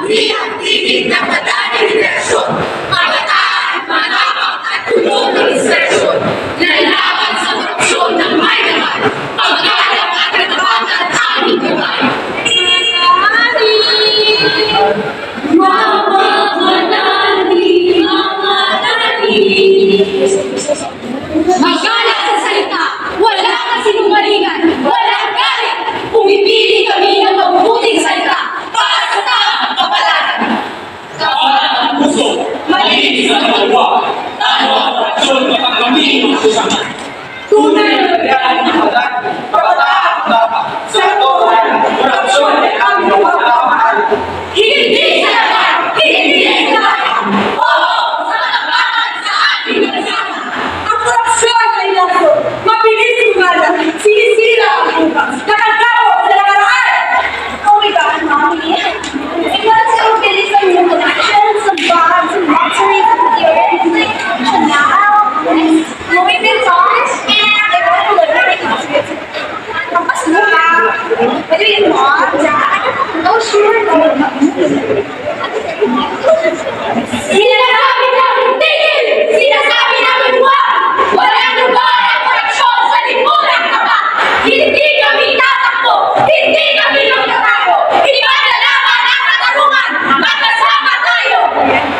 Di ang tigil ng madaling relasyon, kabataan, manapang at tulong ng insertion, lalaban sa korupsyon ng may naman, pagkalang at katapatan ang aming kamay. Magalang sa salita, wala kang sinungalingan, walang galit, pumipili kami ng mabubuting salita para sa tamang kapalaran. Kapag ang puso, malinis ang kalwa, tayo ang aksyon kapag kami magsusama. Tunay na nagdaan ng halat, kabataan dapat, sa totohan, korupsyon ay aming pagkakamahal. Hindi sa laban, hindi sa laban, oo, sa katapatan sa ating nagsama. Ang korupsyon ay laso, mabilis gumala, sinisira ang bukas, nakagawa sa nakaraan. Oh my God, Mommy. It was so bilis ang iyong connections, some bonds, and batteries of the earth. And now, moving this on, and I want to learn it. Tapos mo pa. Pwede rin mo, Dad? Oh, sure. Sinasabi namin tigil! Sinasabi namin wag! Walang lugar ang korupsyon sa lipunan kapag hindi kami tatakbo! Hindi kami magtatago! Iba na laban ang katarungan! Magkasama tayo!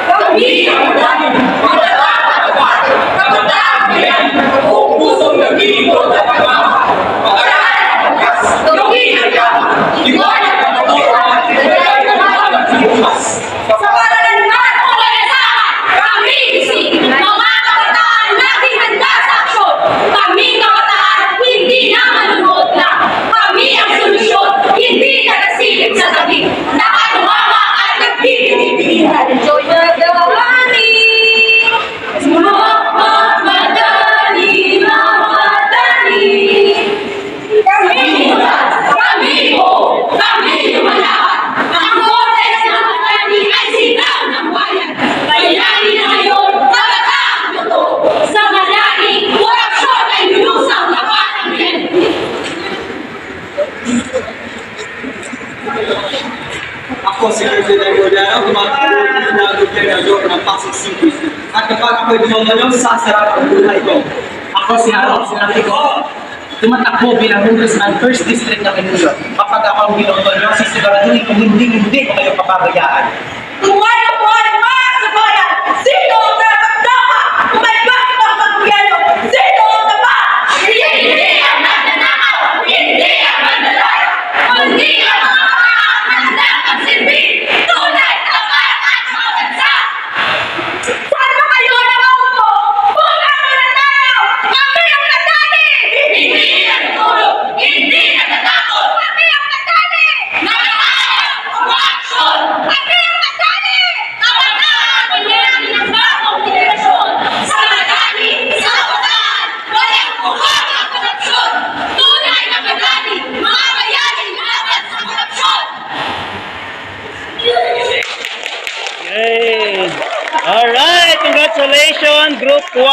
Kami ang madaming, magandang katapat, kabataan ngayon, buong pusong naglilingkod at pagmamahal. Pag-aralan ang pagkas, gawin ang yaman, liwanag ang matutuwa at ibigay ang laban sa bukas. Sa paralan man o nagasahan, kami isig! Mga kabataan nating handa sa aksyon! Kami kabataan, hindi na manunod lang! Kami ang solusyon, hindi nagasilip sa tabi! Nakatumama at nagbibigay-bigitan! Enjoy the dawani! Mamadali, mamadali! Kami mula, kami po, kami lumalaban! Ang Kores ng Madani ay sigaw ng bayan! Bayani na ngayon, kabataan totoo! Sa Madani, korupsyon ay lulusaw na parang yan! Ako si President Gordano, tumatawag na gobernador ng Pasig City. At kapag ako'y dumagalong sa sarap ng buhay ko, ako si Harold Sinatico, tumatakbo bilang Congressman First District ng Manila. Kapag ako ang binotonyo, sisiguraduhin kung hindi ko kayo papabayaan. Tumayo po ay mga sabayan! Sino ang dapat-dapat? Umalbas sa mga pagbuyan! Sino ang dapat? Hindi ang nagnanakaw! Hindi ang mandalaya! Kundi ang mga kabataan na nagpagsilbi! Tunay na parang mga bansa! Saan ba kayo nakaupo? Punta muna tayo! Kami ang Madani! Hindi natutulog! Hindi natatakot! Kami ang Madani! Nakatakot! Umaksyon! Kami ang Madani! Kabataan! Kailangan ng bagong henerasyon! Sa Madani! Sa kabataan! Walang buhang ang korupsyon! Tunay na Madani! Mga bayaning laban sa korupsyon! Yay! Alright, congratulations, Group 1!